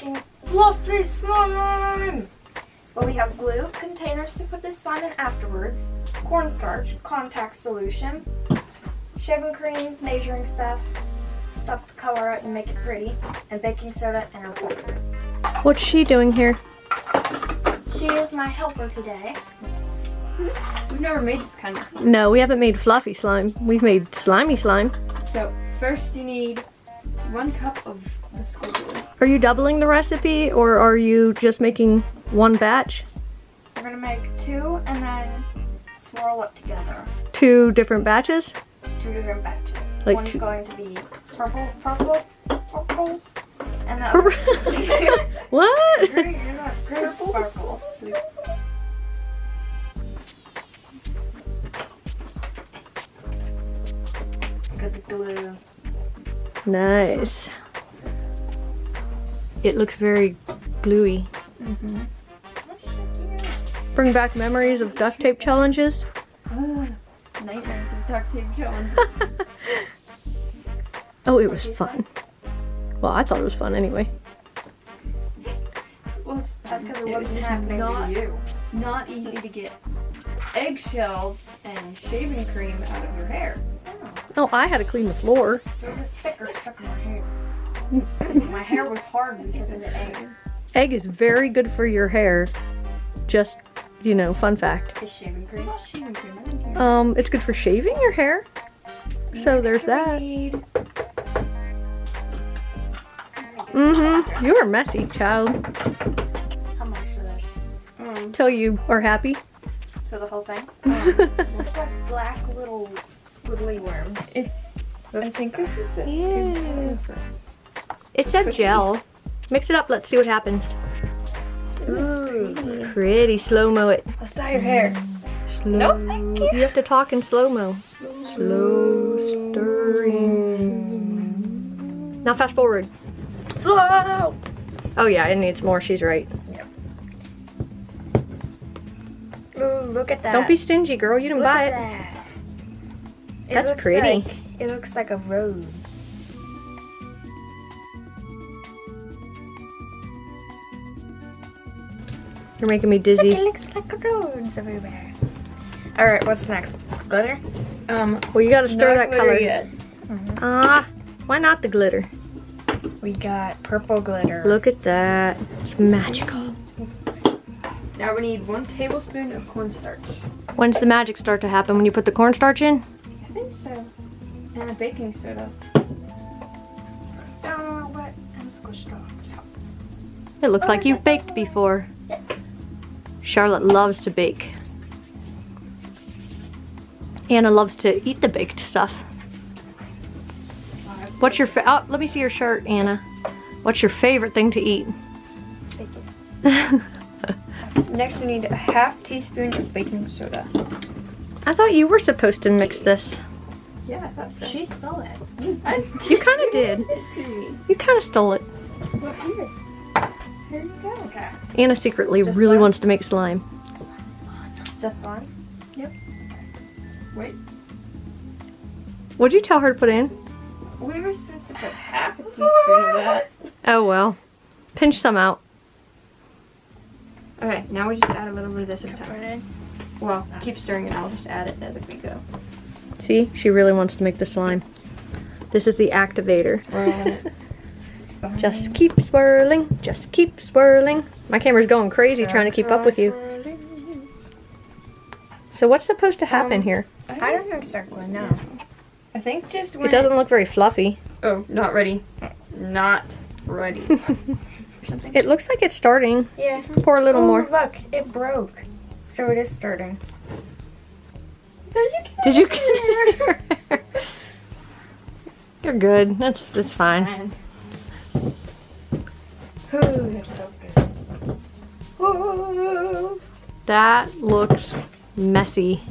making fluffy slime. But we have glue, containers to put this slime in afterwards, cornstarch, contact solution, shaving cream, measuring stuff to color it and make it pretty, and baking soda and our powder. What's she doing here? She is my helper today. We've never made this kind of. No, we haven't made fluffy slime. We've made slimy slime. So first you need 1 cup of the squiggly. Are you doubling the recipe or are you just making one batch? We're gonna make 2 and then swirl it together. 2 different batches? 2 different batches. Like One's two- going to be purples, and the other What? purple. Got the glue. Nice. It looks very gluey. Bring back memories of duct tape challenges. Nightmares of duct tape challenge. Oh, it was fun. Well, I thought it was fun anyway. Well, That's because it was wasn't just happening to you. not easy to get eggshells and shaving cream out of your hair. Oh, I had to clean the floor. There was a sticker stuck in my hair. My hair was hardened because of the egg. Egg is very good for your hair. Just, you know, fun fact. The shaving cream. Shaving cream, I don't care. It's good for shaving your hair. So there's that. Mm-hmm. You are messy, child. How much for this? Till you are happy. So the whole thing? Looks like black little squiggly worms. I think this is it. Yeah. It's a gel. Mix it up. Let's see what happens. Ooh. Pretty slow-mo it. Let's dye your hair. Slow. No, thank you. You have to talk in slow-mo. Slow stirring. Now fast forward. Slow! Oh yeah, it needs more. She's right. Yep. Ooh, look at that. Don't be stingy, girl. You didn't Look buy at it. that. That's looks pretty. Like, it looks like a road. You're making me dizzy. It looks like roads everywhere. Alright, what's next? Glitter? Well, you gotta stir that color. Yet. Ah, why not the glitter? We got purple glitter. Look at that. It's magical. Now we need 1 tablespoon of cornstarch. When's the magic start to happen? When you put the cornstarch in? I think so. And a baking soda. Press down a little bit and squish it off. It looks like you've baked before. Charlotte loves to bake. Anna loves to eat the baked stuff. What's your oh, let me see your shirt, Anna. What's your favorite thing to eat? Bacon. Next we need a 1/2 teaspoon of baking soda. I thought you were supposed to mix this. Yeah, I thought so. She stole it. You kind of did. You kind of stole it. Well, here. Here you go. Okay. Anna secretly Just really one? wants to make slime. Is that fun? Wait. What'd you tell her to put in? We were supposed to put 1/2 teaspoon of that. Oh well. Pinch some out. Okay, now we just add a little bit of this at a Put time. it in. Well, keep stirring it. I'll just add it as we go. See? She really wants to make the slime. This is the activator. Swirl in it. It's fine. Just keep swirling. Just keep swirling. My camera's going crazy trying to keep up with you. So what's supposed to happen here? I don't know exactly, no. I think just when It doesn't look very fluffy. Oh, not ready. Not ready. Or something. It looks like it's starting. Yeah. Pour a little more. Look, it broke. So it is starting. Did you get it? You're good. It's fine. Ooh, that feels good. Ooh. That looks messy.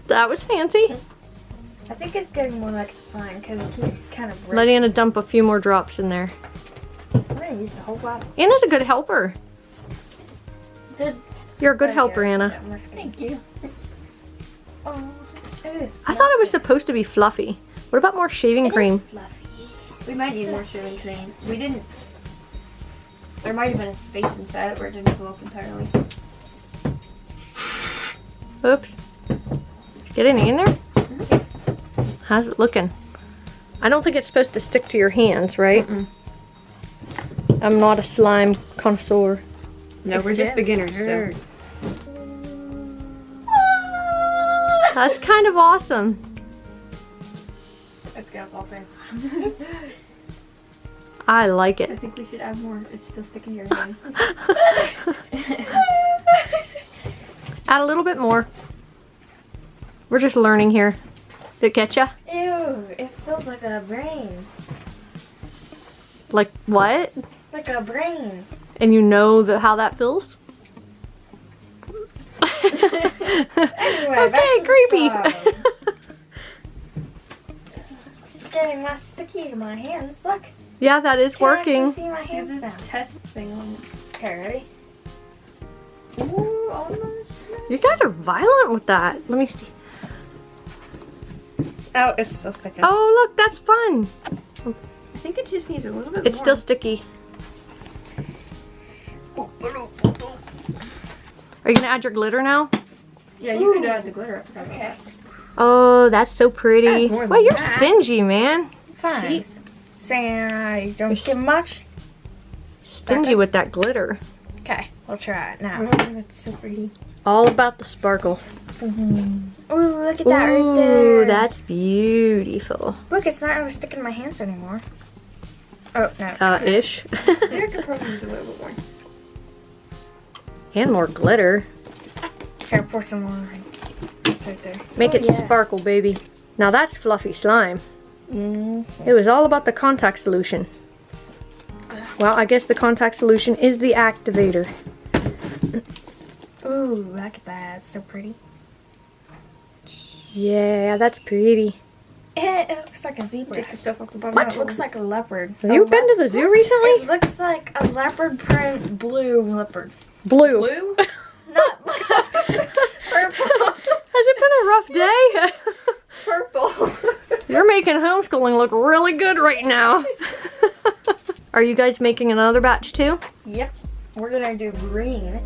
That was fancy. I think it's getting more like slime because it keeps kind of Let Anna dump a few more drops in there. I'm gonna use the whole bottle. Anna's a good helper. Did You're a good helper, Anna. Thank you. Oh. I thought it was supposed to be fluffy. What about more shaving cream? We might need more shaving cream. We didn't. There might have been a space inside it where it didn't fill up entirely. Oops. Get any in there? How's it looking? I don't think it's supposed to stick to your hands, right? I'm not a slime connoisseur. No, we're just beginners, so. That's kind of awesome. Let's go, Fluffy. I like I it. think we should add more. It's still sticking to your hands. Add a little bit more. We're just learning here. Did it catch ya? Ew, it feels like a brain. Like what? Like a brain. And you know how that feels? Anyway, Okay, creepy. It's getting my sticky in my hands. Look. Yeah, that is Can I actually working. see my Do hands the now. test thing on. Okay, ready? Ooh, almost. You guys are violent with that. Let me see. Oh, it's still sticking. Oh, look, that's fun. I think it just needs a little bit It's more. still sticky. Are you gonna add your glitter now? Yeah, you could add the glitter. I forgot about that. Oh, that's so pretty. Add more Well, than you're that. stingy, man. Fine. Saying you don't get much. Stingy with that glitter. Okay, we'll try it now. That's so pretty. All about the sparkle. Ooh, look at that right Ooh, there. that's beautiful. Look, it's not really sticking in my hands anymore. Oh, no. Ish. There could probably use a little bit more. And more glitter. Here, pour some more. It's right there. Make Oh, it yeah. sparkle, baby. Now that's fluffy slime. Mm. It was all about the contact solution. Well, I guess the contact solution is the activator. Ooh, look at that. It's so pretty. Yeah, that's pretty. It looks like a zebra. Take the stuff off the bottom. What? It looks like a leopard. Have you been to the zoo recently? It looks like a leopard print blue leopard. Blue. Blue? Not purple. Has it been a rough day? Purple. You're making homeschooling look really good right now. Are you guys making another batch too? Yep. We're gonna do green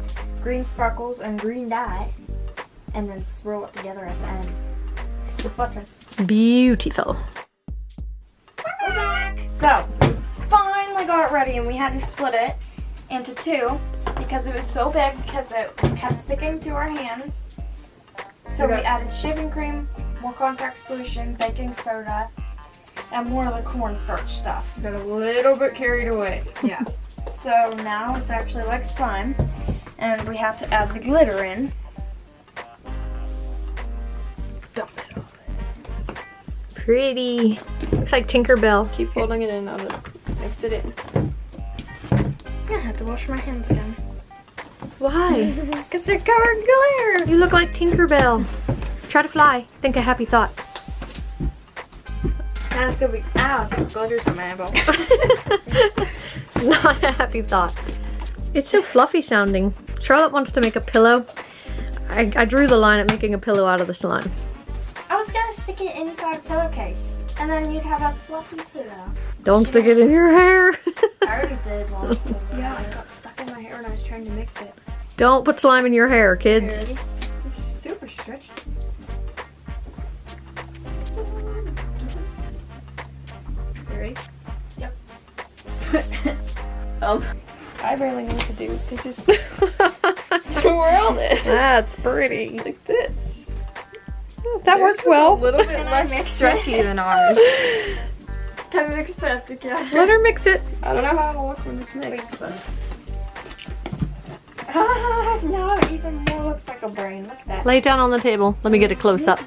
sparkles and green dye, and then swirl it together at the end. The button. Beautiful. We're back. So, finally got it ready, and we had to split it into two because it was so big because it kept sticking to our hands. So we added shaving cream, more contact solution, baking soda, and more of the cornstarch stuff. Got a little bit carried away. Yeah. So now it's actually like slime, and we have to add the glitter in. Dump it over. Pretty. Looks like Tinkerbell. Keep folding it in. I'll just mix it in. I have to wash my hands again. Why? Because they're covered in glitter. You look like Tinkerbell. Try to fly. Think a happy thought. That's gonna be, ow, some glitter's on my elbow. Not a happy thought. It's so fluffy sounding. Charlotte wants to make a pillow. I drew the line at making a pillow out of the slime. I was gonna stick it inside a pillowcase, and then you'd have a fluffy pillow. Don't stick it in your hair. I already did once. Yeah, it got stuck in my hair when I was trying to mix it. Don't put slime in your hair, kids. Ready? It's super stretchy. You ready? Yep. I barely know what to do. They just swirl it. That's pretty. Like this. That Theirs worked was well. A little bit Can I less mix stretchy it? than ours. Can we mix that together? Let her mix it. I don't know how it'll look when it's mixed, but Ah, no, it even more looks like a brain. Look at that. Lay it down on the table. Let me get a close up.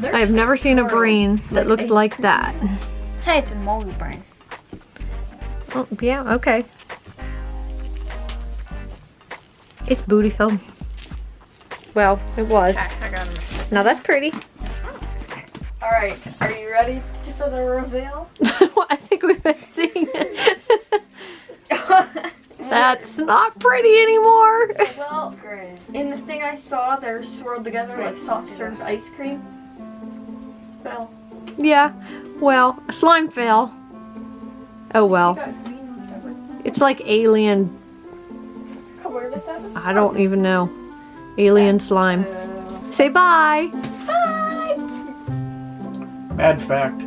I have never seen a brain that looks like that. Hey, it's a moldy brain. Oh, yeah, okay. It's beautiful. Well, it was. Okay, I got it. Now that's pretty. All right, are you ready for the reveal? Well, I think we've been seeing it. That's not pretty anymore. Well, Great. in the thing I saw, they're swirled together like soft served ice cream. Well, Yeah, well, a slime fell. Oh well. got green left over. It's like alien, I'll wear this as a I don't even know. Alien slime. Say bye. Mad fact,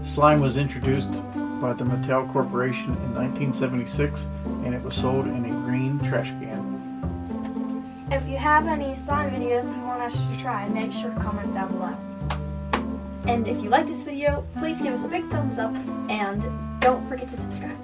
slime was introduced by the Mattel Corporation in 1976 and it was sold in a green trash can. If you have any slime videos you want us to try, make sure to comment down below. And if you like this video, please give us a big thumbs up and don't forget to subscribe.